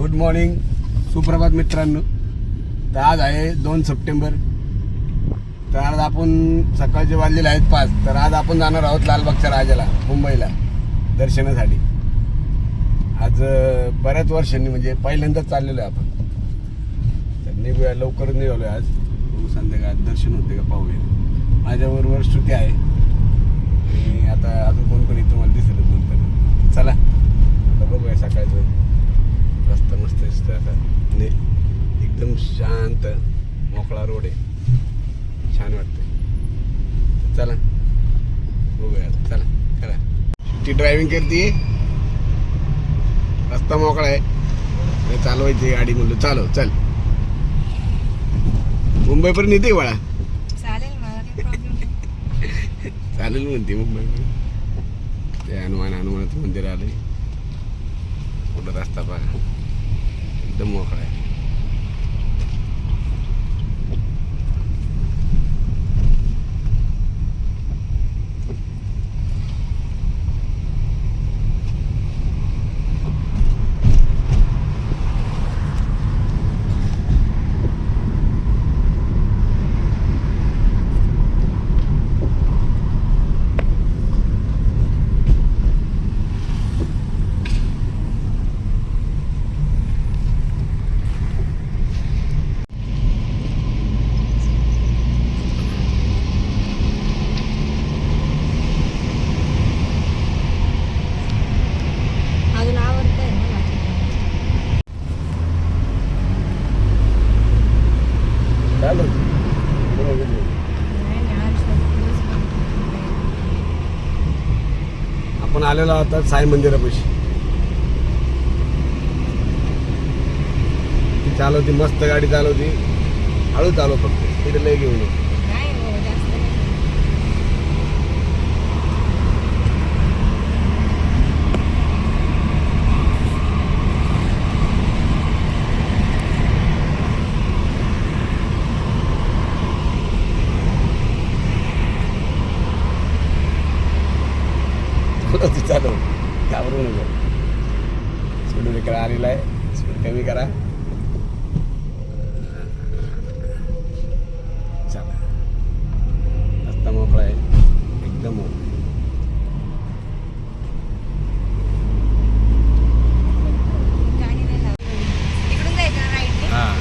Good morning, सुप्रभात मित्रांनो. तर आज आहे 2 सप्टेंबर. तर आज आपण सकाळचे वाजलेले आहेत 5. तर आज आपण जाणार आहोत लालबागच्या राजाला, मुंबईला दर्शनासाठी. आज बऱ्याच वर्षांनी म्हणजे पहिल्यांदाच चाललेलो आहे आपण. तर निघूया, लवकर निघालो आज. संध्याकाळी दर्शन होते का पाहूया. माझ्याबरोबर श्रुती आहे आणि आता अजून कोण कोण तुम्हाला दिसत नंतर. चला आता बघूया. सकाळचं रस्ता मस्त दिसतो आता, एकदम शांत मोकळा रोड आहे, छान वाटतं. चला बघूया. चला करा. ती ड्रायव्हिंग करते, रस्ता मोकळा आहे, चालवायची गाडी. म्हणलं चालव, चल. मुंबईपर्यंत येते बाळा. चालेल म्हणते मुंबईपर्यंत. ते हनुमानाचं मंदिर आलंय. कुठं रस्ता बघा, एकदम मोकळा आहे. आपण आलेलो आहोत साई मंदिरापाशी. ती चालवती, मस्त गाडी चालवती. हळू चालव फक्त, तिथे लय घेऊ नको. चालू घाबरू नको. स्पीड ब्रेकर आलेला आहे, स्पीड कमी करा. चला, रस्ता मोकळा आहे, एकदम मोकळा. हां,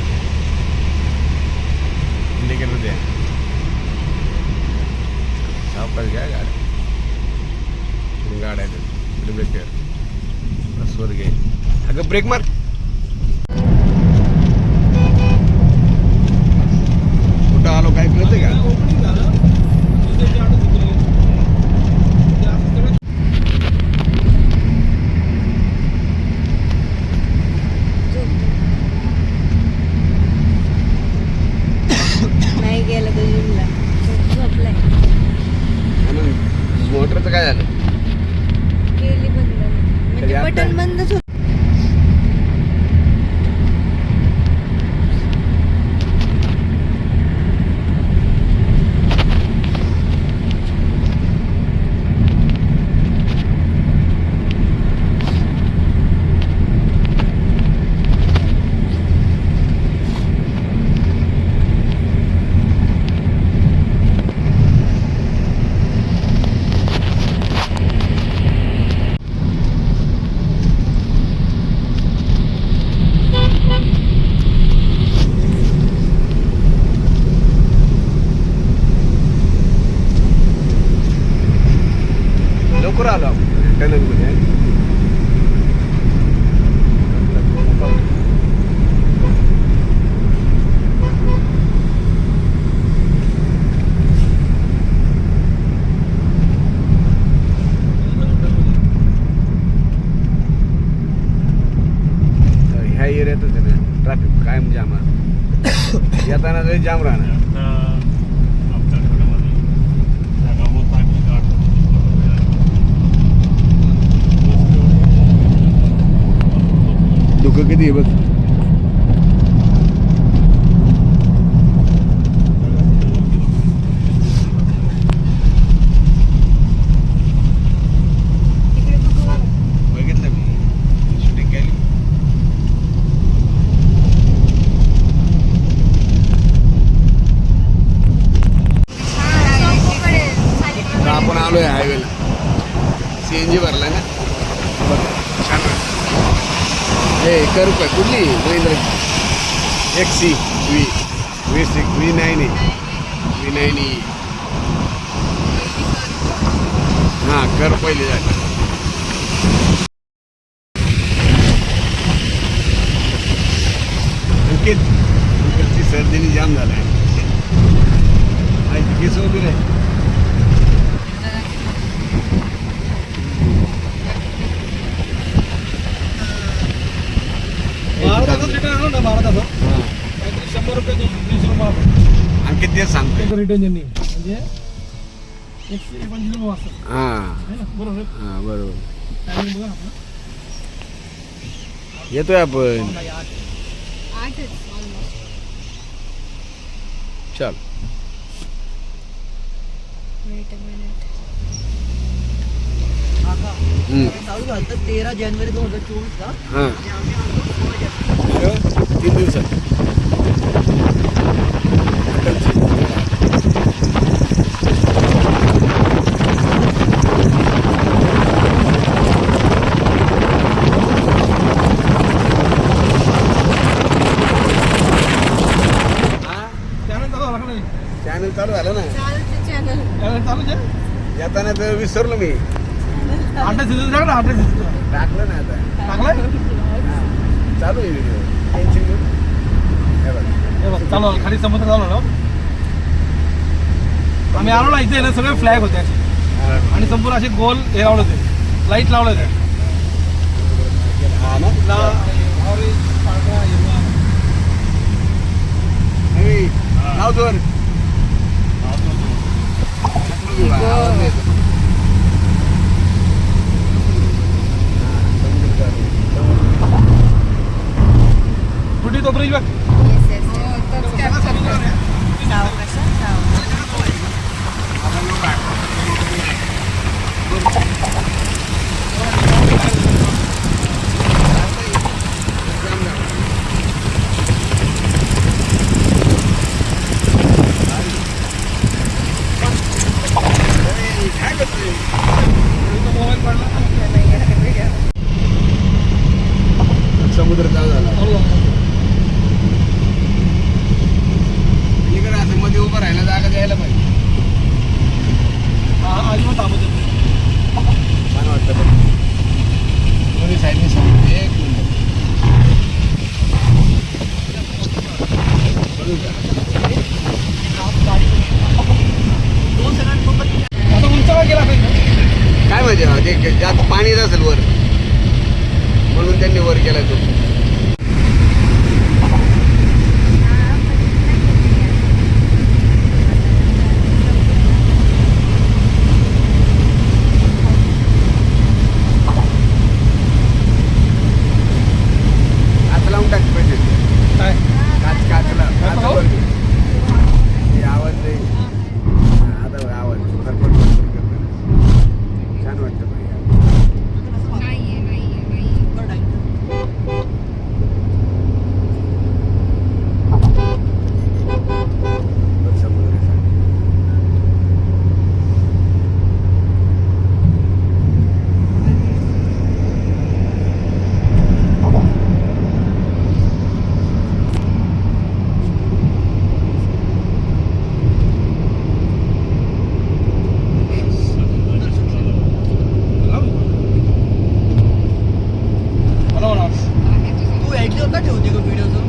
इंडिकेटर द्या. सावकाश घ्या गाडी. गाड्या ब्रेकर बसवर घे. अगं ब्रेक मार. कुठं आलो काय कळतंय का? नाही गेला तो जिमला, झोपलाय. मोटरचं काय झालं? गेली बंद, म्हणजे बटन बंदच होत. लवकर आलो आपण टनलमध्ये. ह्या एरियातच आहे ना ट्रॅफिक कायम जाम. येताना तरी जाम राहणार. धुकं किती आहे बघ. बघितलं मी, शूटिंग केली. हे कर रुपये कुठली महिंद्रा XC V9 V9 हां कर पहिले झाली अंकितची सर्दीने जाम झालाय केस वगैरे अंकित तेच सांगतो रिटर्न म्हणजे बरोबर येतोय आपण चल चालू झालं 13 जानेवारी 2024 का हां 3 दिवसात चॅनल चालू झालं ना येताना तर विसरलो मी टाकलं ना आता चालू आहे व्हिडिओ टेन्शन घेऊ हे बघ. चालू खाली समुद्र चालू ना आम्ही आलो ना इथे ना सगळे फ्लॅग होते असे आणि संपूर्ण असे गोल हे लावले होते लाईट लावले होते हा ना हे, लाव जोर. आवाज येतो. कुठे तो ब्रिज बघ समुद्र चालू झाला इकडे असं मध्ये उभं राहायला जागा द्यायला पाहिजे अजिबात थांबत छान वाटतं पण दोन्ही साईडने समुद्र एक मिनिट आता उंचावर गेला काय माहिती ते जास्त पाणी येत असेल वर म्हणून त्यांनी वर केला तो काच लावून टाक पाहिजे काय काचला लावू? आवाज नाही आता आवाज फरफट करतो छान वाटतं भैया समुद्र तू ऍडलिओ का ठेवते का व्हिडिओचं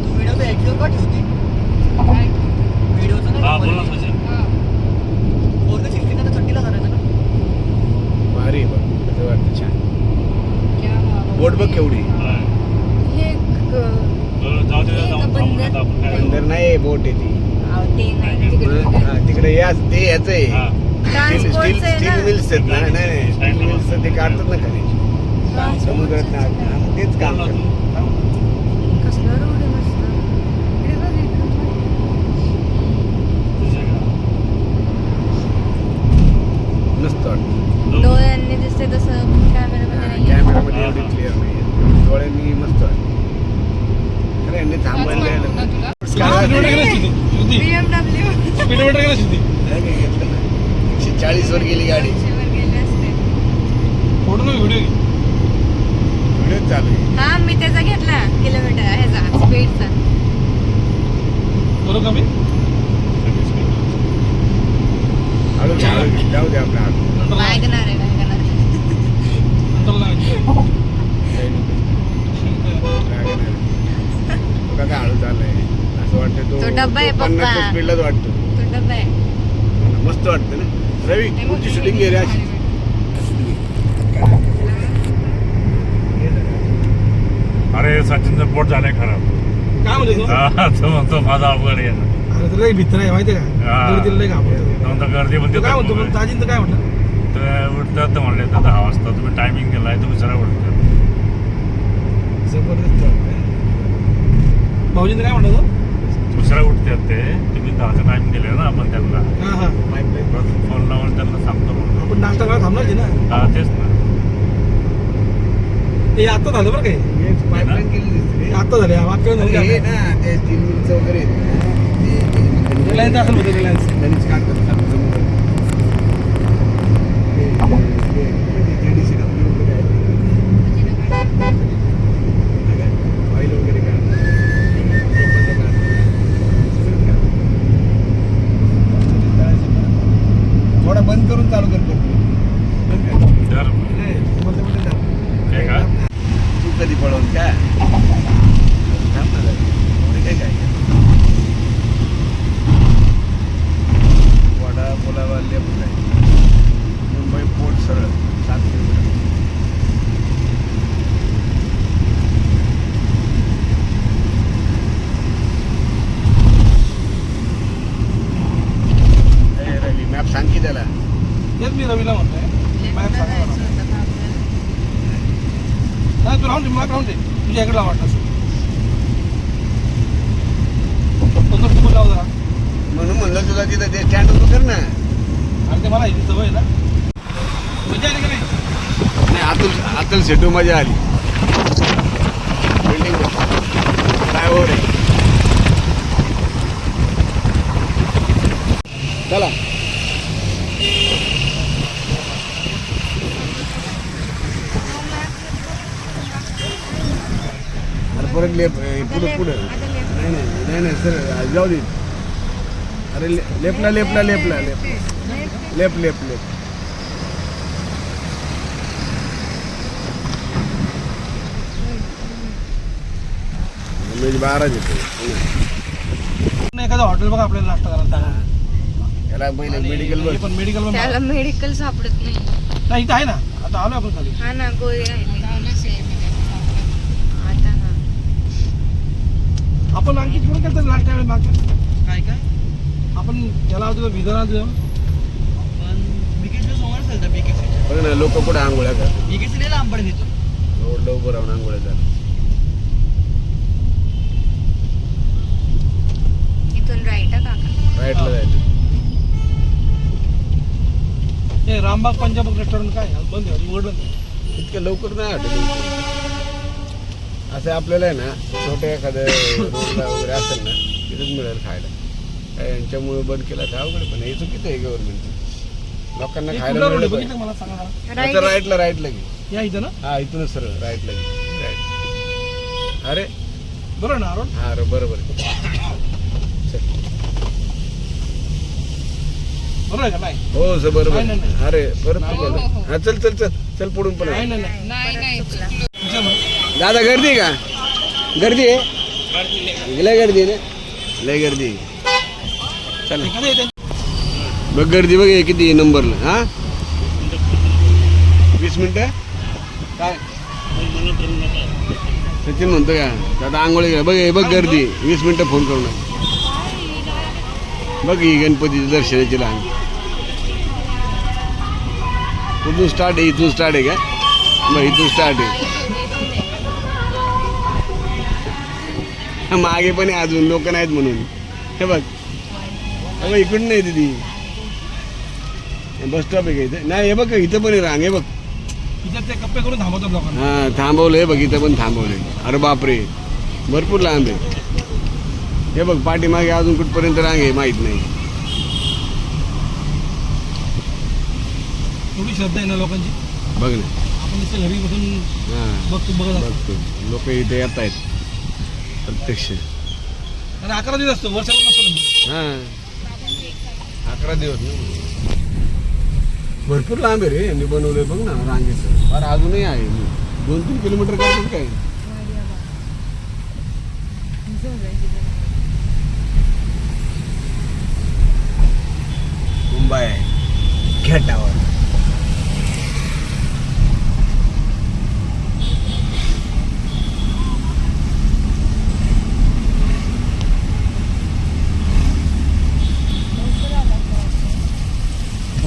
तू व्हिडिओचं ऍडलिओ का ठेवते व्हिडिओचं नाही पोरगं 16 आता सुट्टीला जाणार ना भारी आहे बघ कसं वाटतं छान बोट बघ केवढी बंदर नाही बोट आहे ती तिकडे ते याच आहे स्टील मिल्स आहेत ना नाही स्टील मिल्स ते काढतात ना खाली समुद्रात ना तेच काम करतात मस्त वाटतं डोळ्यांनी दिसते तसं कॅमेरामध्ये नाही कॅमेरामध्ये एवढी क्लिअर नाही डोळ्यांनी मस्त वाटतं खरं यांनी थांबायला यायला BMW स्पीडोमीटर गेला शिकते नाही काही घेतलं ना 140 वर गेली गाडी गेले असते फोटो ना व्हिडिओ व्हिडिओ चालू आहे मी त्याचा घेतला किलोमीटर ह्याचा स्पीडचा. बरोबर कमी हळू जाऊ दे आपल्या हात वागणार आहे वागणार. काय हळू चाललंय असं वाटतं तो डब्बा आहे पप्पा. 50 स्पीडलाच वाटतो. तो डब्बा आहे. मस्त वाटतं ना रवी पुढची शूटिंग घे रे अशी. अरे सचिनचं पोट झालंय खराब. काय म्हणतो तो? हा, तो म्हणतो माझा अवघड आहे. अरे तुला एक भित्र आहे माहितीये का? हा. गर्दीला लय घाबरतो. नंतर गर्दी तो काय म्हणतो म्हणते मग दाजींचं काय म्हणलं? उठतात तर म्हणले तर 10 वाजता तुम्ही टायमिंग दिलाय तुम्ही जरा उठतात. जबरदस्त वाटतंय. भाऊजींचं काय म्हणलं तो? दुसऱ्या उठतात ते तुम्ही 10चा टाइम दिले ना आपण त्यांना. हा हा फोन लावून त्यांना सांगतो म्हणून. आपण नाश्ता करायला थांबणार ना. हा तेच ना. हे आता झालं बरं काय? हेच pipeline केली दिसते रे. हे आता झाले मागच्या वेळेस हे नव्हतं. ना ते स्टील मिलचं वगैरे रिलायन्स असेल होतं रिलायन्स. त्यांनीच काढतात खाली समुद्रात. JDCW वगैरे आहे. ऑइल वगैरे काढतात. लोखंड काढतात. सगळंच काढतात. थोडा बंद करून चालू कर पण. बंद कर. तर मध्ये जा. काय का? तू कधी पळवून का थांब ना जरा. एवढं काय वाडा बोलावा लेफ्ट आहे. मुंबई पोर्ट सरळ 7 किलोमीटर. ए, रवी मॅप सांग की त्याला. तेच मी रवीला म्हणतोय. मॅप सांगा मला. नाही तू राहून दे मला राहून दे तुझ्या इकडे वाटत असेल तो लाव जरा. म्हणून म्हणलं तुला तिथं ते स्टँड उभं कर ना. आणि ते मला इथे सवय आहे ना मजा आली का नाही? नाही अतुल सेटू मजा आली. बिल्डिंग काय हो रे. चला अरे परत पुढं पुढं नाही सर जाऊ दे. अरे लेफ्टला लेफ्ट म्हणजे 12 येतो. एखादं हॉटेल बघा आपल्याला नाश्ता करायला. याला पहिले मेडिकल बघ. पण मेडिकल त्याला मेडिकल सापडत नाही. नाही इथं आहे ना आता आलो आपण खाली. हा ना गोळी राहिली आता. हा आपण आणखी तिकडून केलं लास्ट टाइम मागच्या काय काय आपण त्याला होतो विधानात बघ ना लोक कुठे आंघोळ्या करतात. रोडला उभं राहून आंघोळ्या करतात. इथून राईट हा काका. राईटला जायचं. हे रामबाग पंजाब रेस्टॉरंट काय आज बंद आहे उघडलं नाही. इतकं लवकर नाही हॉटेल. असं आपल्याला आहे ना छोट्या एखादं रोडला वगैरे असेल ना तिथंच मिळेल खायला. काय यांच्यामुळे बंद केला तर अवघड पण हे चुकीचं आहे गव्हर्नमेंटचं. लोकांना हे खायला कुठलं रोड आहे मिळालं बघितलं मला सांगा जरा. पाहिजे. आता राईटला घे. या इथं ना हा इथूनच सरळ राईटला घे. राईट. अरे बरोबर ना रोड हा बरोबर. चल. बरोबर आहे का नाही? हो सर बरोबर. नाही, नाही. अरे परत नाही, चुकवलं. हो, हो. हा चल पुढून पण आहे. नाही तुमच्या बरोबर. दादा गर्दी आहे का? गर्दी आहे. लय गर्दी आहे ना. लय गर्दी आहे. चल एखादं येते. बघ गर्दी बघ किती नंबरला. हा 20 मिनिटं काय सचिन म्हणतो का आता आंघोळी बघ गर्दी 20 मिनिटं फोन करू नका. बघ ही गणपतीच्या दर्शनाची लहान कुठून स्टार्ट आहे. इथून स्टार्ट आहे का? मग इथून स्टार्ट आहे. मागे पण आहे अजून लोक नाहीत म्हणून. हे बघ इकडून नाही दिदी बस स्टॉप आहे का इथे? नाही हे बघ इथं पण आहे रांग. हे बघ इथं ते कप्पे करून थांबवतात लोकांना. हा थांबवलं. हे बघ इथं पण थांबवलंय. अरे बापरे भरपूर लांब आहे. हे बघ पाठीमागे अजून कुठपर्यंत रांग आहे माहित नाही. एवढी श्रद्धा आहे ना लोकांची. बघ ना आपण नुसतं घरी बसून हां बघत असतो. बघतो लोक इथे येत आहेत प्रत्यक्ष. आणि 11 दिवस असतो, वर्षावर नसतो. हां 11 दिवस ना. भरपूर लांब आहे रे, यांनी बनवलंय बघ ना रांगेचं. फार अजूनही आहे 2-3 किलोमीटर करतात काय. मुंबई घाटावर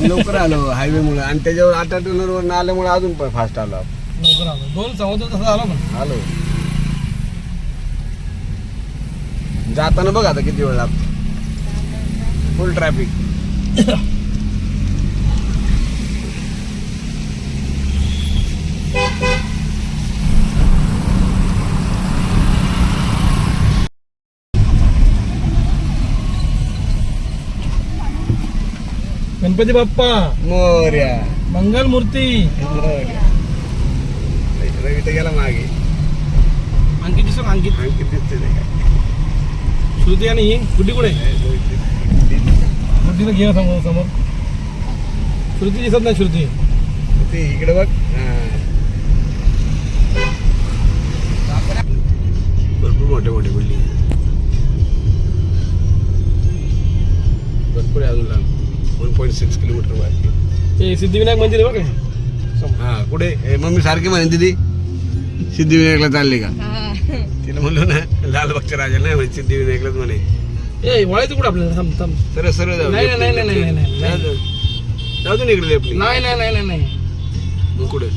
लवकर आलो हायवे मुळे, आणि त्याच्यावर 8 टनरवर आल्यामुळे अजून पण फास्ट आलो आपण. लवकर आलो 2 समुद्र तसा आला पण. आलो जाताना बघ आता किती वेळ लागतो. Full traffic. गणपती बाप्पा मोर्या मंगल मूर्ती. मोर्या. रवी तर गेला मागे. अंकित दिसतो का? अंकित आणखी दिसते नाही काय. श्रुती आणि ही गुड्डी कुठे? गुड्डीला घे समोर समोर. श्रुती दिसत नाही. श्रुती ते इकडे बघ. भरपूर मोठे मोठे बिल्डिंग भरपूर आहे अजून लांब. 1.6 किलोमीटर बाकी. हे सिद्धिविनायक मंदिर आहे बघ. हा कुठे मम्मी सारखी म्हणे दिदी सिद्धिविनायकला चालली का. तिला म्हणलो ना लालबागच्या राजा नाही म्हणे सिद्धिविनायकलाच म्हणे. ए वळायचं कुठं आपल्याला? थांब थांब. सरळ सरळ जाऊ. नाही, नाही, नाही, नाही, नाही, नाही. जाऊ दे ना इकडे आपली. नाही नाही नाही नाही नाही मग कुठे.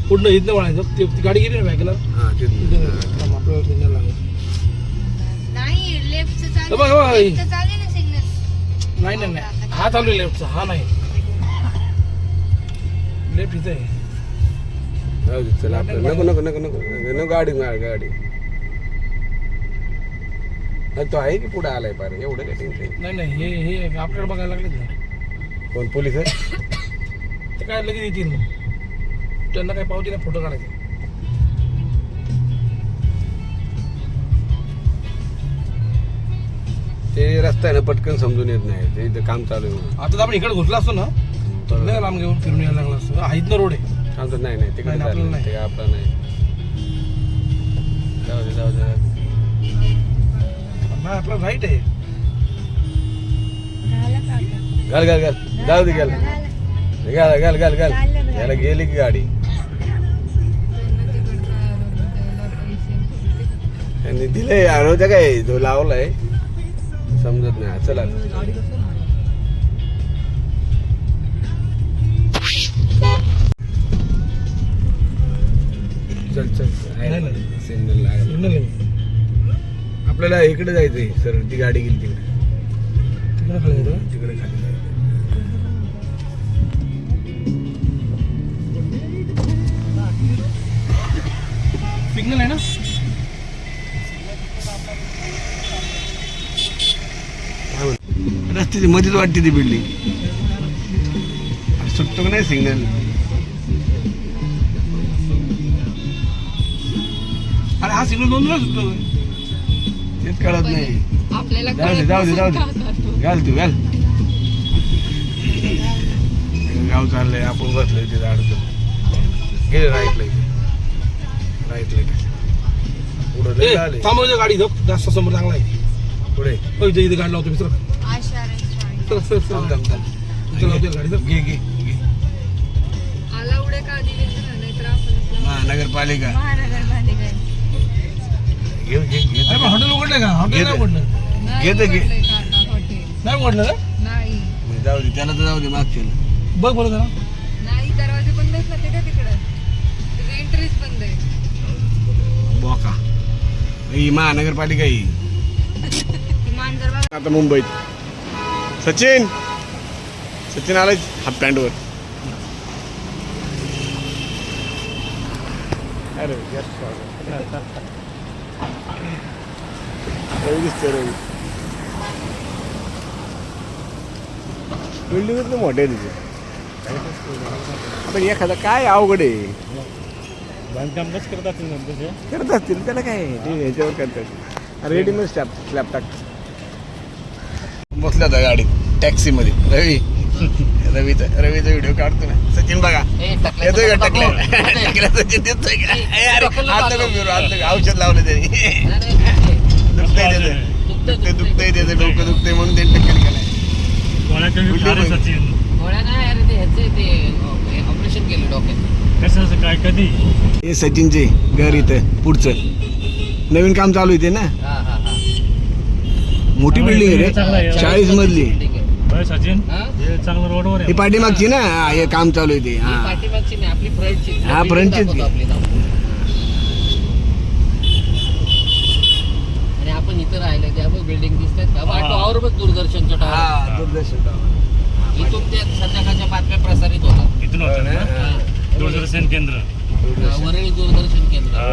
पुढनं इथनं वळायचं. ती गाडी गेली ना बॅगला. हा तेच आपल्याला सिग्नल लागेल. नाही लेफ्टचं हे बघ, हे बघ. लेफ्टचं चालेल ना सिग्नल. नाही नाही नाही हा चालू आहे लेफ्टचा. हा नाही लेफ्ट इथं आहे. जाऊ दे चला आपलं. नको नको नको नको नको गाडी गाडी. तो आहे की पुढे आलाय पार एवढं काय टेन्शन. नाही नाही हे आपल्याला बघायला लागलेच ना. कोण पोलीस आहे. ते काय लगेच येतील मग. त्यांना काय पावती नाही फोटो काढायचे. ते रस्ता आहे ना पटकन समजून येत नाही. ते इथं काम चालू आहे. आता तर आपण इकडे घुसला असतो ना तर लय लांब घेऊन फिरून यायला लागला असतो. हा इथनं रोड आहे. सांगतो नाही नाही तिकडे नाही, आपल्याला चाललं. नाही. ते आपला नाही. जाऊ दे जाऊ दे. नाही आपला राईट आहे. घाल घाल घाल जाऊ दे घाल घाल घाल घाल घाल. याला गेली की गाडी. त्यांनी दिलंय आणवत्या काय तो लावलाय समजत नाही. चला चल चल. नाही, नाही. सिग्नल लागला. सिग्नल आहे. आपल्याला इकडे जायचंय सर. ती गाडी गेली तिकडे. तिकडे खाली येतो. तिकडे खाली जायचंय. सिग्नल आहे ना. रस्त्याची मध्येच वाटते ती बिल्डिंग. सुटतो का नाही सिग्नल. अरे हा सिग्नल 2 वेळा सुटतो. तेच कळत नाही. आपल्याला जाऊ दे जाऊ दे जाऊ दे. घाल तू घाल. गाव चाललंय आपण बसलोय तिथे अडचण. गेले राईटला इथे. राईटला पुढं लय आले. थांबवतो गाडी इथं. जास्त समोर चांगला आहे. पुढे इथे इथे गाडी लावतो मित्र. आशा रेस्टॉरंट. चल चल थांब चल. थांब थांब. इथं लावतो गाडी. चल. घे घे घे. आला उडे का आधी द्यायचं ना, नाहीतर आपण महानगरपालिका. महानगरपालिका आहे. घे घे घे. अरे पण हॉटेल उघडलंय का? हॉटेल नाही घेतो. उघडलं. नाही घे तर घे. उघडलंय का आता हॉटेल? नाही उघडलं का? नाही जाऊ दे त्याला तर जाऊ दे मागच्या. बघ बरं जरा. नाही दरवाजे बंद आहेत ना ते का तिकडं. एंट्रीज बंद आहे. बोका ही महानगरपालिका ही. ती मांजर बघा. आता मुंबईत सचिन सचिन आलाय हाफ पॅन्टवर. अरे रवी दिसतोय रवी. बिल्डिंग मोठे आहे तिथे. पण एखादा काय अवघड आहे बांधकाम कसं करत असतील नंतर ते? करत असतील त्याला काय आहे? ते ह्याच्यावर करतात रेडीमेड स्लॅब टाक बसल्या होता गाडीत टॅक्सीमध्ये रवीचा व्हिडिओ काढतो ना सचिन बघा येतोय का टाकल्या सचिन येतोय का अरे हात नका फिरू, हात नका. औषध लावलं त्यांनी दुखतंय त्याचं डोकं दुखतंय म्हणून त्यांनी टक्कल केलाय गोळ्या कमी खारे सचिन. गोळ्या नाही अरे ते ह्याचे ते ऑपरेशन केलं डोक्यात. कसं काय कधी? हे सचिनचे घर इथं पुढचं नवीन काम चालू आहे ते ना हा हा हा मोठी बिल्डिंग आहे चांगलं आहे. रे 40 मजली ठीक आहे. होय सचिन हा? हे चांगलं रोडवर ही आहे. पाठीमागची ना हे काम चालू आहे ते ही हा पाठीमागची नाही आपली फ्रंटची. हा, फ्रंटचीच दाखवतो की. आपली दाखवतो. आणि आपण इथं राहिलं त्यामुळे बिल्डिंग दिसतात का हा. टॉवर बघ दूरदर्शनचं टॉवर. हा दूरदर्शन tower. इथून त्या संध्याकाळच्या बातम्या प्रसारित होतात. इथून होतं ना? हा. दूरदर्शन केंद्र. वरळी दूरदर्शन केंद्र हा.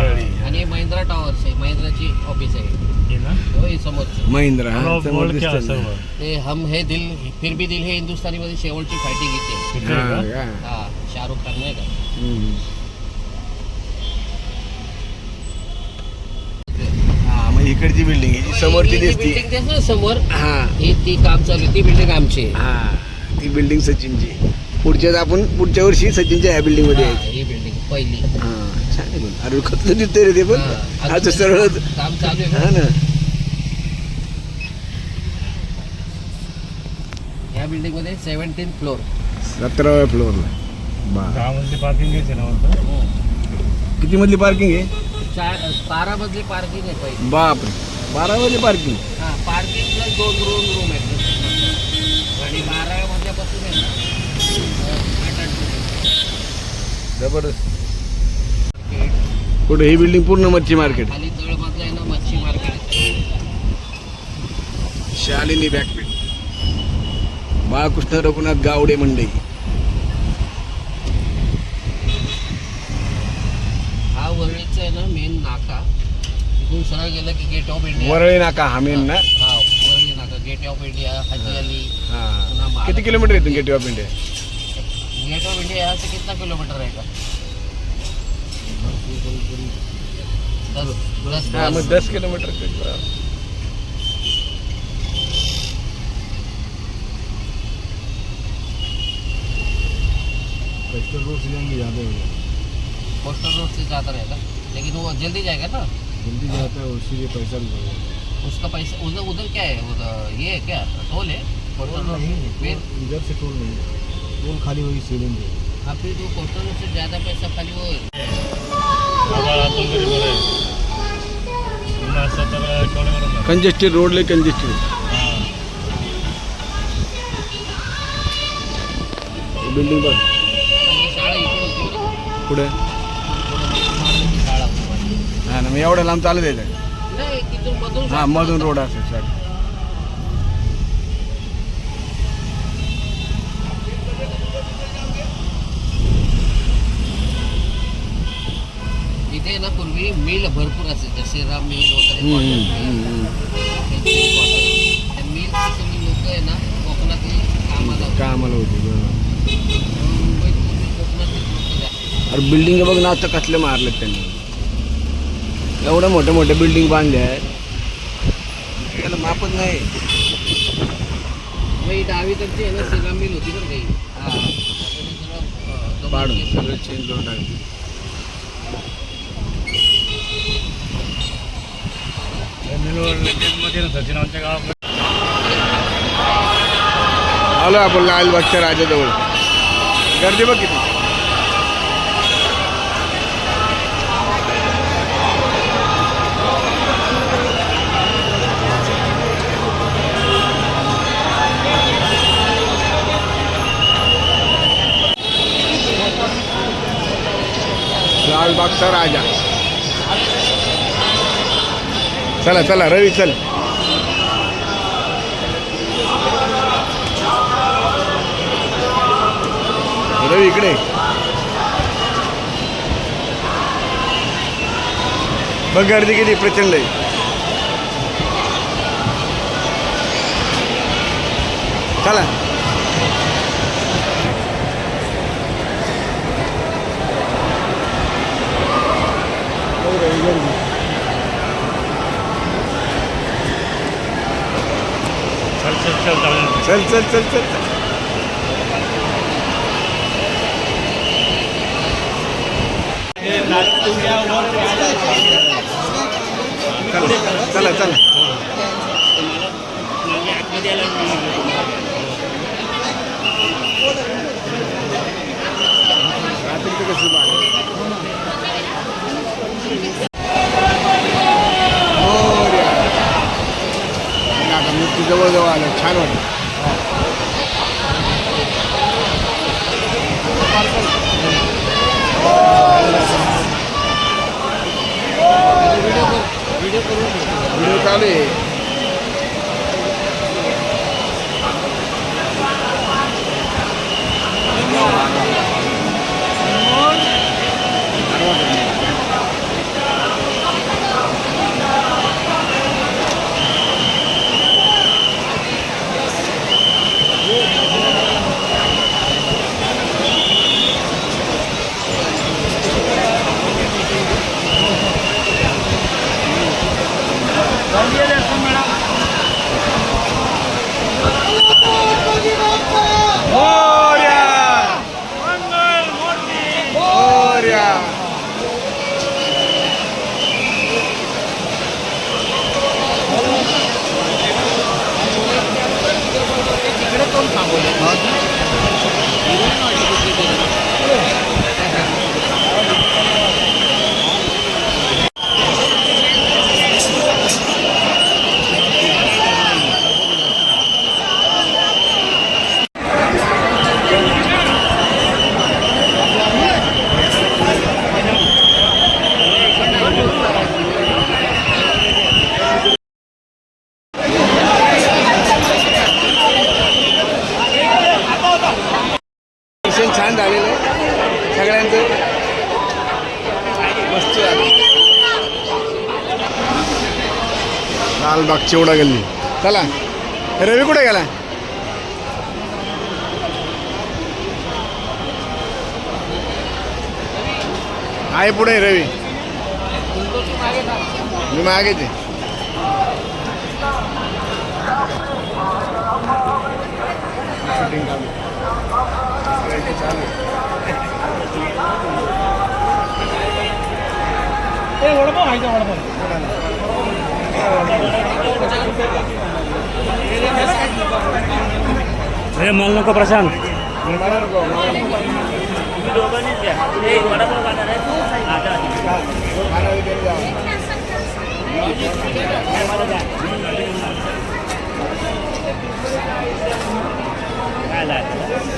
आणि महिंद्रा टॉवर्स आहे महिंद्राची ऑफिस आहे हे ना? होय समोरचं. महिंद्रा हा, बोल समोर क्या दिसतं सर्व. ना. ते हम हे दिल फिर भी दिल हे हिंदुस्थानी मध्ये शेवटची फायटिंग इथे. तिथे हा, आहे का? का? हा शाहरुख खान नाही का. हम्म. हा मग इकडची बिल्डिंग आहे जी समोरची दिसते बिल्डिंग दिसते ना समोर हा ही ती काम चालू आहे. ती बिल्डिंग आमची आहे. हा ती बिल्डिंग सचिनची पुढच्याच आपण पुढच्या वर्षी सचिनच्या ह्या बिल्डिंग मध्ये हा, यायचं ही बिल्डिंग पहिली. हा छान आहे पण अरे खतलं दिसतंय रे ते पण हा, आता सरळ काम चालू आहे. हा ना या बिल्डिंग मध्ये 17th फ्लोर. 17व्या फ्लोअरला बा 10 मजली पार्किंग घ्यायची ना वरतं? किती मधली पार्किंग आहे 12 मजली पार्किंग आहे पहिली. बापरे 12 मधली पार्किंग हा पार्किंग प्लस 2 रूम आहेत. आणि 12 मजल्यापासून आहे ना 8 जबरदस्त कुठे ही बिल्डिंग पूर्ण मच्छी मार्केट खाली तळ मधला आहे ना मच्छी मार्केट. शालिनी बॅकपीट बाळकृष्ण रघुनाथ गावडे मंडई हा वरळीचा आहे ना मेन नाका. इथून सरळ गेलं की गेट ऑफ इंडिया. वरळी नाका हा मेन ना हा Worli Naka Gate of India Haji Ali. हा किती किलोमीटर येतो Gate of India Gate of India यहाँ से कितना किलोमीटर रहेगा? 10 हा मग 10 किलोमीटर कोस्टल रोड से ज़्यादा रहेगा लेकिन वो जल्दी जाएगा ना. जल्दी जाता है उसी के पैसा लगेगा। उसका पैसा उधर उधर क्या है उधर ये है क्या टोल है कोस्टल रोड फिर. इधर से टोल नहीं टोल खाली वही सीलिंग है। हाँ फिर वो कोस्टल रोड से ज़्यादा पैसा खाली वो आम्हाला आपण तरी बरं आहे. पुन्हा असं तर केवढं बरं. कंजेस्टेड रोडले कंजेस्टेड बिल्डिंग बघ म्हणजे शाळा इकडे होती बरं. पुढे मारलेची शाळा होती माझी. हा ना मग एवढं लांब चालत येतं नाही तिथून मधून हा मधून रोड असेल सर इथे ना पूर्वी मिल भरपूर असायच्या श्रीराम मिल वगैरे त्या मिलची सगळी लोक आहे ना कोकणातली कामाला होती. कामाला होती बरोबर. मुंबईत पूर्वी कोकणातली लोक जास्त. अरे बिल्डिंग बघ ना आता कसले मारलेत त्यांनी एवढ्या मोठ्या मोठ्या बिल्डिंग बांधल्या आहेत त्याला मापच नाही मग ही डावीकडची आहे ना श्रीराम मिल होती बरं काही. आता ते सगळं, पाडून जमिनीत सगळं चेंज करून टाकलं मध्ये ना सचिन आमच्या गावाकडे आलो आपण लालबागच्या राजाजवळ गर्दी बघ किती लालबागचा राजा चला चला रवी चल रवी इकडे बघ गर्दी किती प्रचंड आहे चला चल चल चल जाऊया. चल चल चल चल चल. चला चला. रात्रीचं कसं बाहेर आता मूर्ती जवळजवळ आलं छान वाटतं. व्हिडिओ चालू आहे. छान झालेलं आहे सगळ्यांचं मस्त झालं. लालबाग चिवडा गल्ली. चला रवी कुठे गेला? आहे पुढे रवी. मी मागेच आहे. शूटिंग चालू. वडापाव खायचा वडापाव. हे मला नको प्रशांत.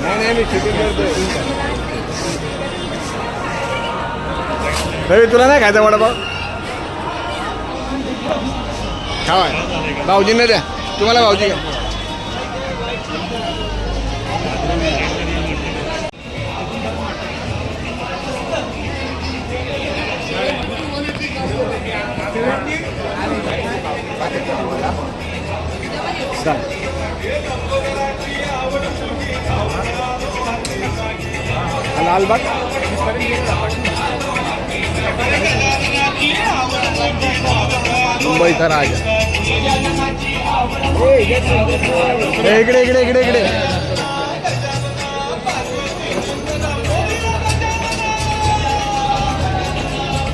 नाही मी शूटिंग करतो. रवी तुला नाही खायचा वडापाव? खावा भाऊजींना द्या. तुम्हाला भाऊजी का? लालबाग मुंबईचा राजा. इकडे इकडे इकडे इकडे.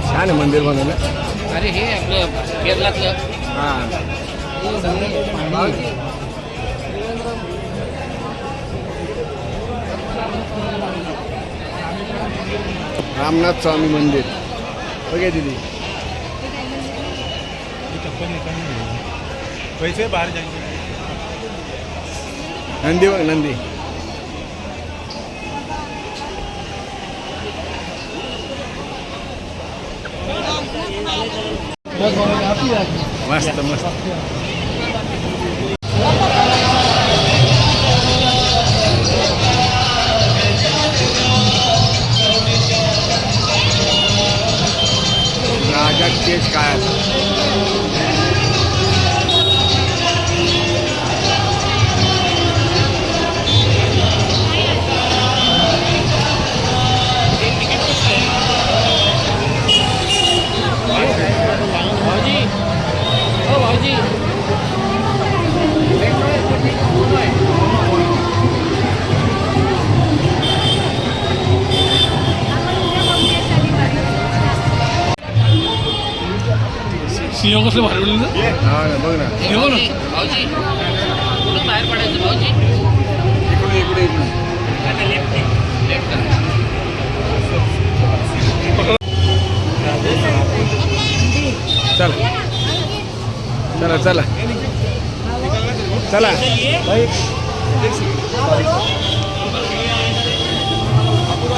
छान आहे मंदिर बनवलं. अरे हे आपलं केरळातलं हां रामनाथ स्वामी मंदिर. ओके दीदी. पैसे बाहेर जायचे. नंदी बघ नंदी. मस्त मस्त. राजा केज काय सिंह कसं भारी बोललं ना? हा ना बघ ना हे बघ ना. भाऊजी कुठून बाहेर पडायचं भाऊजी? इकडे इकडे लेफ्ट करा. चला चला चला चला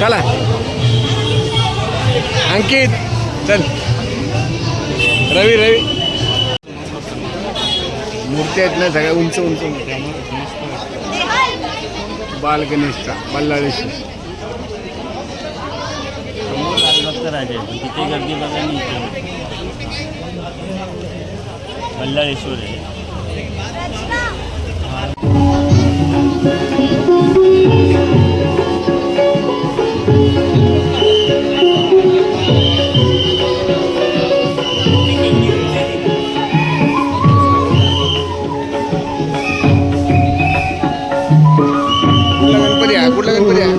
चला अंकित चल रवी रवी मूर्ती आहेत ना सगळ्या उंच उंच बाल गणेशचा बल्लाळेश्वर समोर लालबागचा राजा आहे पण तिथे गर्दी बघा नाही इथे बल्लाळेश्वर आहे. कुठला गणपती आहे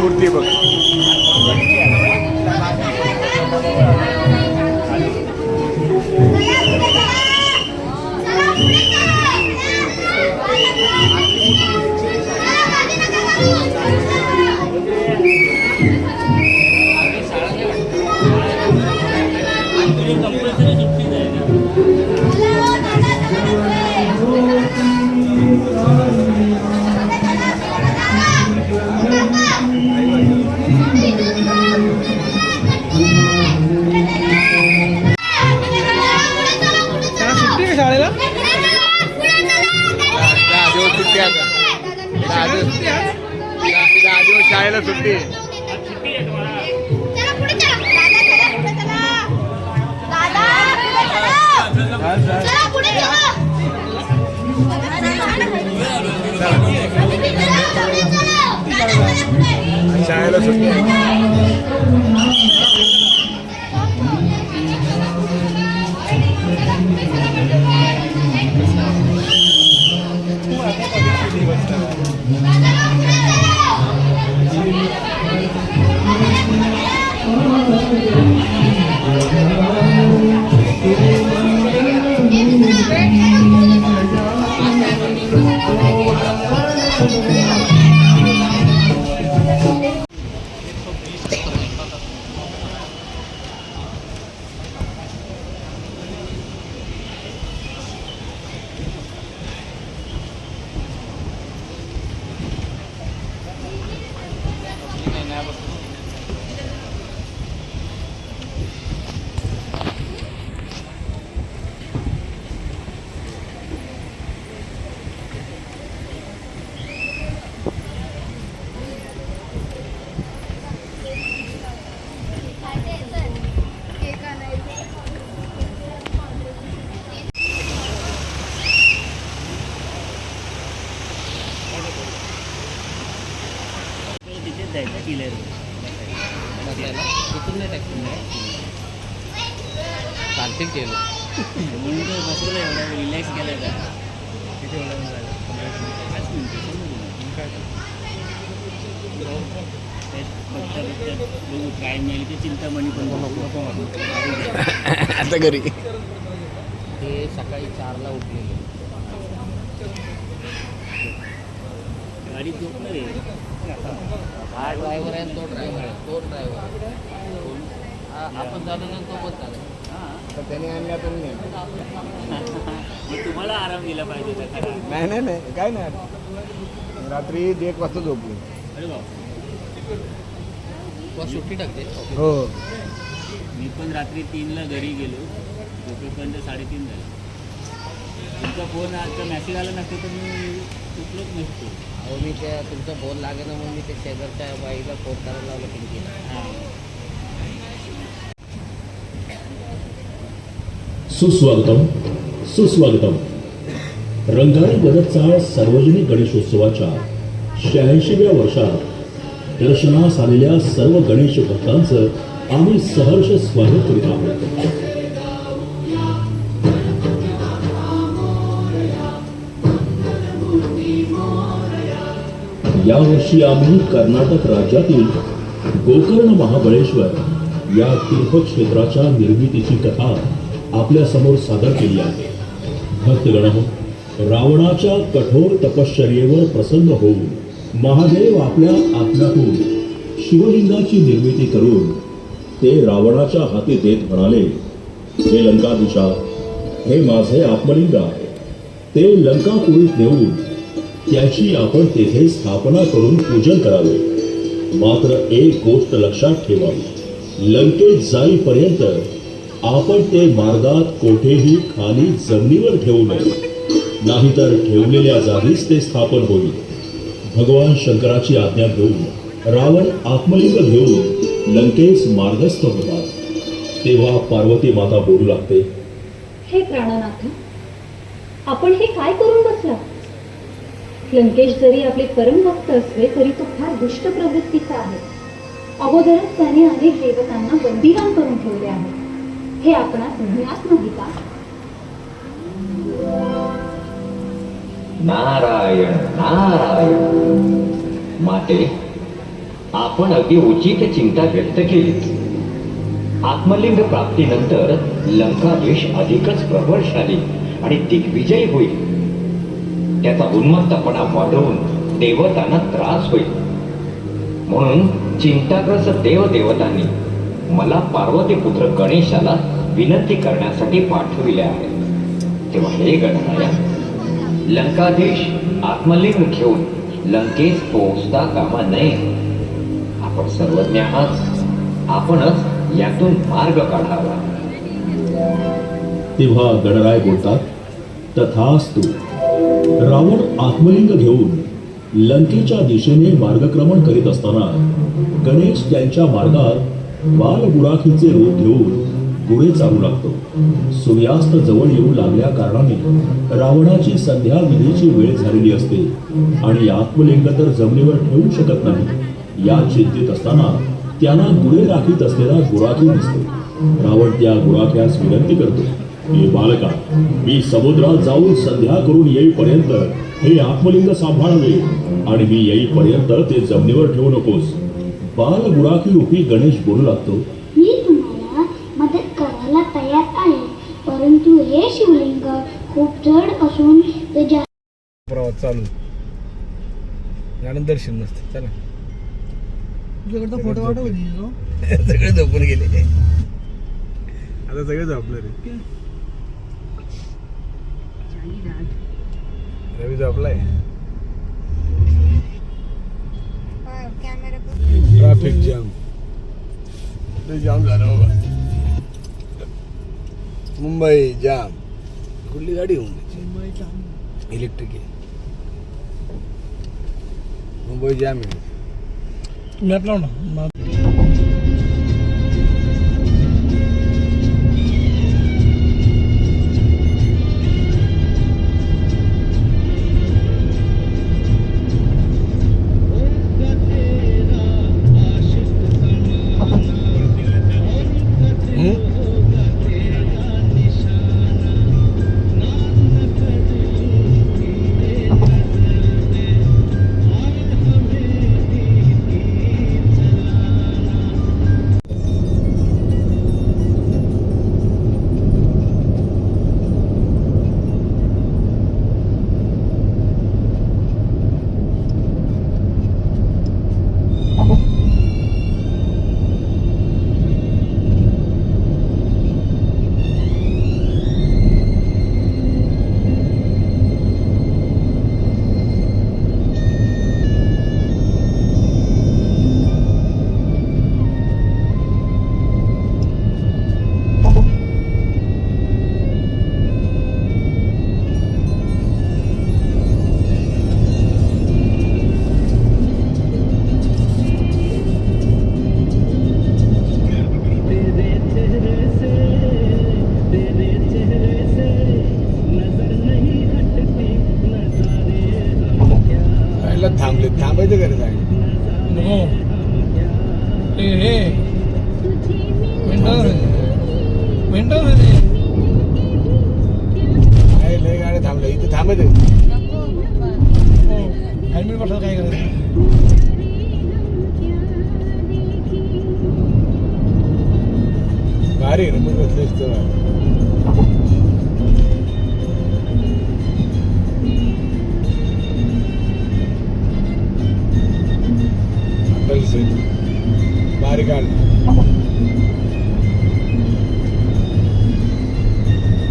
मूर्ती बघ कंपल्सरी सुट्टी आहे ना. त्याला सुट्टी का शाळेला? दहा दिवस सुट्टी आता दहा दिवस शाळेला सुट्टी आहे. शाळेला सुट्टी आहे. तिथेच जायचं किल्ल्यावर. इथून नाही टाकून चालतील केलं म्हणून तर बसलं एवढा रिलॅक्स केलं का तिथे एवढा वेळ झाला. 5 मिनिटं बघता बघता बघू काय मिळेल ते चिंतामणी पण आता घरी ते सकाळी 4ला उठलेले गाडी झोपणार आहे. हा ड्रायव्हर आहे आणि तो ड्रायव्हर आहे. तो ड्रायव्हर आपण झालो ना तो पण झाला. तर त्याने आणल्या तुम्ही मग तुम्हाला आराम दिला पाहिजे का खरा? नाही नाही नाही काय नाही रात्री 1 वाजता झोपलो. अरे बाप. तो सुट्टी टाकते. हो मी पण रात्री 3ला घरी गेलो झोपेपर्यंत 3:30 झाले. तुमचा फोन आजचा मॅसेज आला नसतो तर मी चुकलोच नसतो. अहो मी त्या तुमचा फोन लागेना म्हणून मी ते शेजारच्या बाईला फोन करायला लावलं खिडकीला. हां. सुस्वागतम सुस्वागतम. रंगारी गडदचाळ सार्वजनिक गणेशोत्सवाच्या 86व्या वर्षात दर्शनास आलेल्या सर्व गणेश भक्तांचं आम्ही सहर्ष स्वागत करीत आहोत. यावर्षी आम्ही कर्नाटक राज्यातील गोकर्ण महाबळेश्वर या तीर्थक्षेत्राच्या निर्मितीची कथा आपल्या समोर सादर केली आहे. भक्तगण, रावणाच्या कठोर तपश्चर्येवर प्रसन्न होऊन महादेव आपल्या आत्म्यातून शिवलिंगाची निर्मिती करून ते रावणाच्या हाती देत म्हणाले, हे लंकाधीशा, हे माझे आत्मलिंग आहे. ते लंकापुरीत नेऊन त्याची आपण तेथे स्थापना करून पूजन करावे. मात्र एक गोष्ट लक्षात ठेवावी, लंकेत जाईपर्यंत आपण ते मार्गात कोठेही खाली जमिनीवर ठेवू नये, नाहीतर ठेवलेल्या जागीच ते स्थापन होईल. भगवान शंकराची आज्ञा घेऊन रावण आत्मलिंग घेऊन लंकेस मार्गस्थ होतात. तेव्हा पार्वती माता बोलू लागते, हे प्राणनाथ, आपण हे काय करून बसला? लंकेश जरी आपले परमभक्त असले तरी तो फार दुष्ट प्रवृत्तीचा आहे. अगोदरच त्याने अनेक देवतांना बंदिवान करून ठेवले आहे. हे आपणास ज्ञात नाही का? नारायण नारायण. माते, आपण अगदी उचित चिंता व्यक्त केली. आत्मलिंग प्राप्तीनंतर लंकादेश अधिकच प्रबळशाली आणि दिग्विजयी होईल. त्याचा उन्मत्तपणा वाढवून देवतांना त्रास होईल. म्हणून चिंताग्रस्त देवदेवतांनी मला पार्वतीपुत्र गणेशाला विनंती करण्यासाठी पाठविले आहे. तेव्हा हे गणराया, लंकाधीश आत्मलिंग घेऊन लंकेस पोहोचता कामा नये. आपण सर्वज्ञ आहात, आपणच यातून मार्ग काढावा. तेव्हा गणराय बोलतात, तथास्तु. रावण आत्मलिंग घेऊन लंकेच्या दिशेने मार्गक्रमण करीत असताना गणेश त्यांच्या मार्गात बालगुराखीचे रूप घेऊन पुढे चालू लागतो. सूर्यास्त जवळ येऊ लागल्या कारणाने रावणाची संध्या विधीची वेळ झालेली असते आणि आत्मलिंग तर जमिनीवर ठेवू शकत नाही. या चिंतित असताना त्यांना गुरे राखीत असलेला गुराखी दिसतो. रावण त्या गुराख्यास विनंती करतो, हे बालका, मी समुद्रात जाऊन संध्या करून येईपर्यंत हे आत्मलिंग सांभाळावे आणि मी येईपर्यंत ते जमिनीवर ठेवू नकोस. बाल गुराखी रूपी गणेश बोलू लागतो, मी तुम्हाला मदत करायला तयार आहे, परंतु हे शिवलिंग खूप जड असून ते प्रवास चालू यानंतर दर्शन नसते. चला, तुझ्याकडे फोटो वाटव सगळे झोपून गेले. आता सगळे झोपले रे. रवी झोपलाय. कॅमेरा ट्रॅफिक जाम, ते जाम झालं बाबा. मुंबई जाम. कुठली गाडी मुंबईची? इलेक्ट्रिक आहे. मुंबई जाम आहे. मॅप लाव ना. हे मेंटल लय गाड्या थांबल्या इथे थांबत आहे. हेल्मेट बसलं काय करायचं. भारी आहे ना मग बसले असतं. बारीक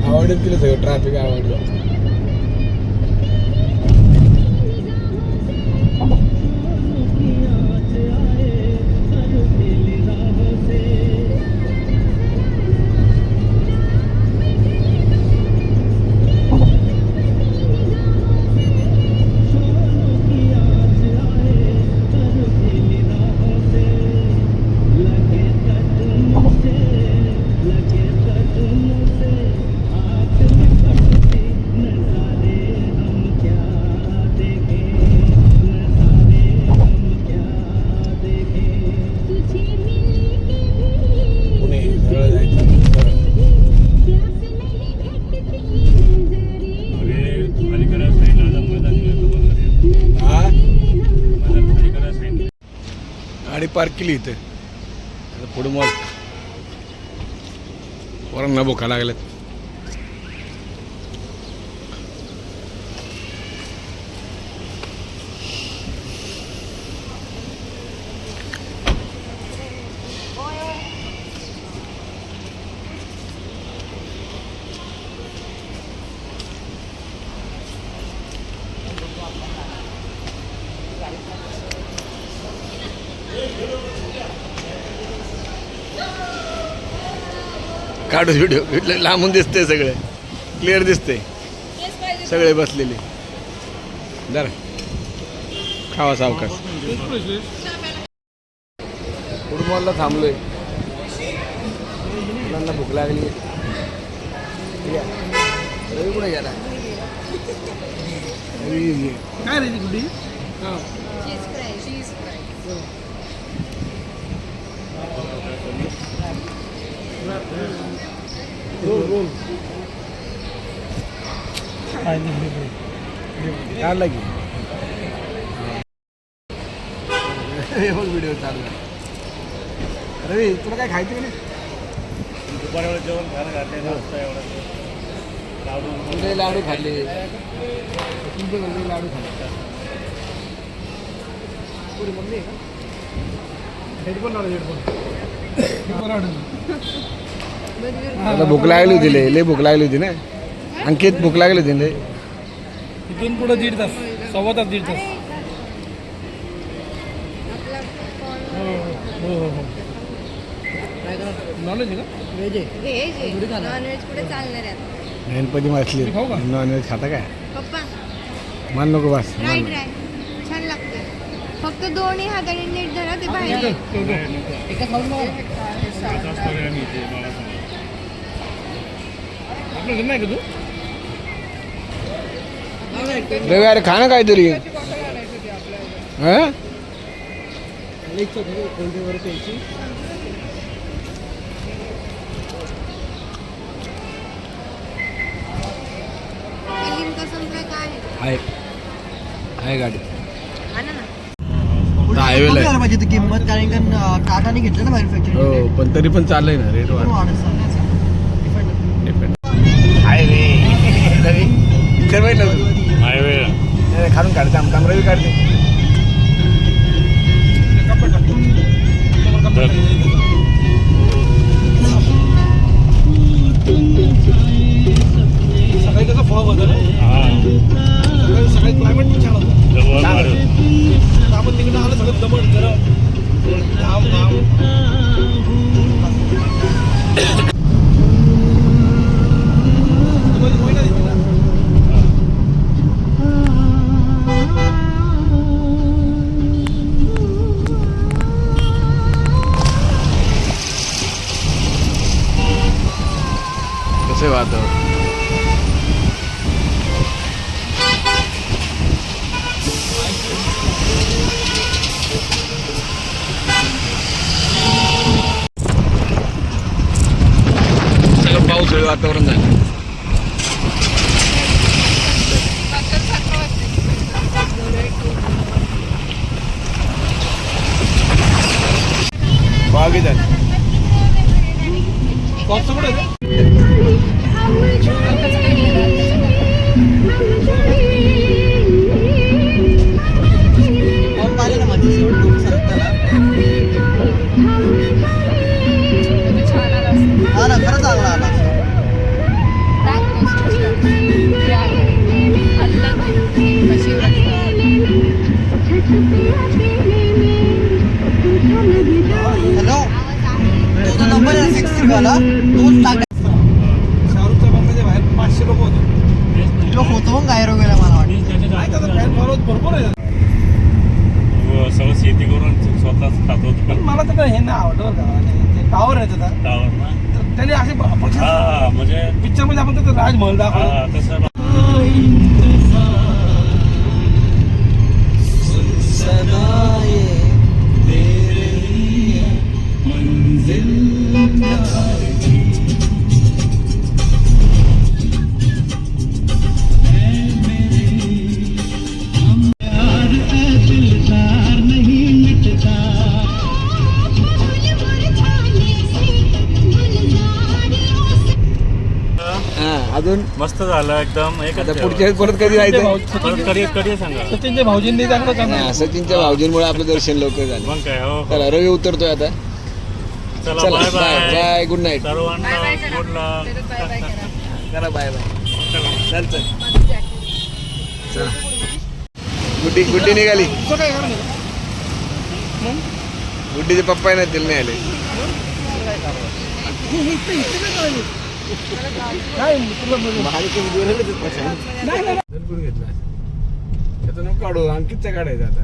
आवडेल तिला सगळं ट्रॅफिक आवडलं. गाडी पार्क केली इथे पुढे मॉल. पोरांना भुका लागल्यात. काढू व्हिडिओ लांबून दिसते सगळे क्लिअर दिसते सगळे बसलेले. जरा खावा सावकाश. फूड मॉलला थांबलोय. मुलांना भूक लागली. रवी कुठे गेला? काय रे कुठे काढला की व्हिडिओ चालू. रवी तुला काय खायचं की नाही? दुपारी जेवण खायला घातले तुझे लाडू खाल्ले. तुमचे घरचे लाडू खाल्ले. पुरी मम्मी आहे का? हेडफोन लावले हेडफोन. मला भूक लागली होती लय भूक लागली होती ना. अंकित भूक लागली होती लय. इथून पुढे 1.5 तास 1.25 तास 1.5 तास. नॉनव्हेज आहे का? व्हेज नॉनव्हेज कुठे चालणार आहे? गणपती मासली खाऊ का? नॉनव्हेज खाता काय? पप्पा मान नको बस. ट्राय छान लागते. फक्त दोन्ही हाताने नीट धरा ते बाहेर येईल. आपलं घर नाही का तू? रवी अरे खा ना काहीतरी. हां लिंक संपलं काय आहे गाडी. आणा ना. हायवेला आहे. पाहिजे किंमत कारण टाटाने घेतलं ना मॅन्युफॅक्चरिंग. हो पण तरी पण चाललंय ना रेट वाढ. हायवे इतर वेळ हायवे खालून काढते आमकाम रवी काढते. सकाळी कसं फॉग होतं ना. सकाळी क्लायमेट पण छान होतं. आपण तिकडे आलं सगळं दमट गरम घाम घाम. कसे वातावरण. वातावरण झालं. बागी झाली. कॉपचं कुठे आहे? शाहरुखच्या बंगल्याच्या बाहेर 500 लोक होते. नाही, त्याचा fan followers भरपूर आहे. सगळं शेती करून स्वतःच खात होतो. पण मला तर हे नाही आवडलं बरं का. ते टावर आहे त्याचा. तर त्याने असे म्हणजे पिक्चर मध्ये आपण त्याचा राजमहल दाखवला. तसं अजून मस्त झालं एकदम. आता पुढच्या वेळेस परत कधी जायचं? कधी सांगा. सचिनच्या भाऊजींनी चांगलं काम हा, सचिनच्या भाऊजींमुळे आपलं दर्शन लवकर झालं. मग काय हो. चला रवी उतरतोय आता. चला चला bye bye bye bye, good night. सर्वांना बाय करा. Good luck. बाय बाय करा. करा बाय बाय. चल चल माझं jacket. चला. गुड्डी गुड्डी निघाली. काय कारण गुड्डीचे पप्पा नाही तिला नाही आले. काय तुला त्याचं नको काढू, अंकितचा काढायचा आता.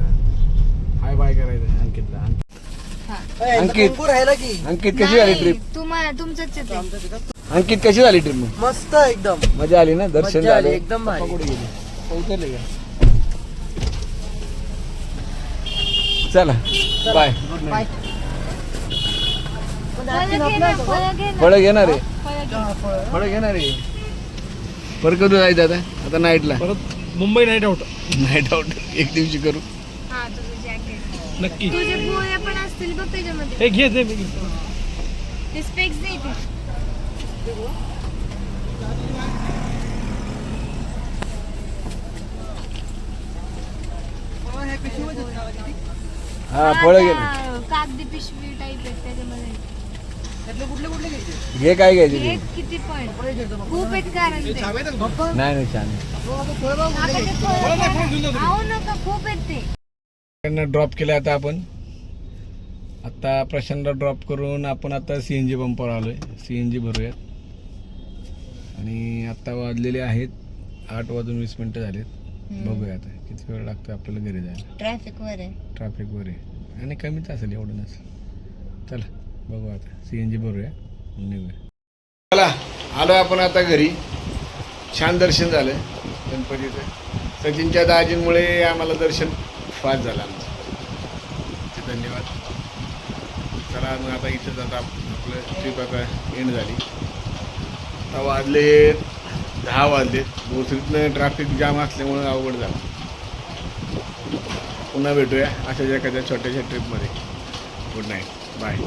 हाय बाय करायचं अंकितला. अंकित कशी झाली ट्रिप? तुमचंच येते. अंकित कशी झाली ट्रिप? मग मस्त एकदम मजा आली ना? दर्शन मजा आली, झालं. एकदम पप्पा भारी. कुठे गेले? उतरले का? चला बाय. फळं घेणार आहे. फळं घेणार आहे. परत कधी जायचं आता? आता नाईटला. परत Mumbai night out. Night out एक दिवशी करू. हा तुझं जॅकेट. नक्की तुझे पोळ्या पण असतील बघ त्याच्यामध्ये. हे घे मी ते स्पेक्स दे इथे. हा फळं घे ना. कागदी पिशवी टाईप आहे त्याच्यामध्ये. घे काय घ्यायचे एक किती पण खूप आहेत कारण ते. नाही नाही छान. आता ते फळं- आहो नका, खूप आहेत ते. ड्रॉप केलं आता आपण. आता प्रशांतला ड्रॉप करून आपण आता CNG पंपावर आलोय. CNG भरूयात. आणि आता वाजलेले आहेत 8:20 झालेत. बघूया आता किती वेळ लागतो आपल्याला घरी जायला. ट्रॅफिक वर आहे. ट्रॅफिक वर आहे आणि कमीच असेल, एवढं नसेल. चला बघू आता CNG भरूया निघूया. चला आलो आपण आता घरी. छान दर्शन झालं गणपतीचं. सचिनच्या दाजींमुळे आम्हाला दर्शन फास्ट झालं आमचं. धन्यवाद. चला मग आता इथंच आता आपलं ट्रिप आता एंड झाली. आता वाजले 10 वाजले. भोसरीतनं ट्रॅफिक जाम असल्यामुळं अवघड झालं. पुन्हा भेटूया अशाच एखाद्या छोट्याशा ट्रिपमध्ये. Good night bye.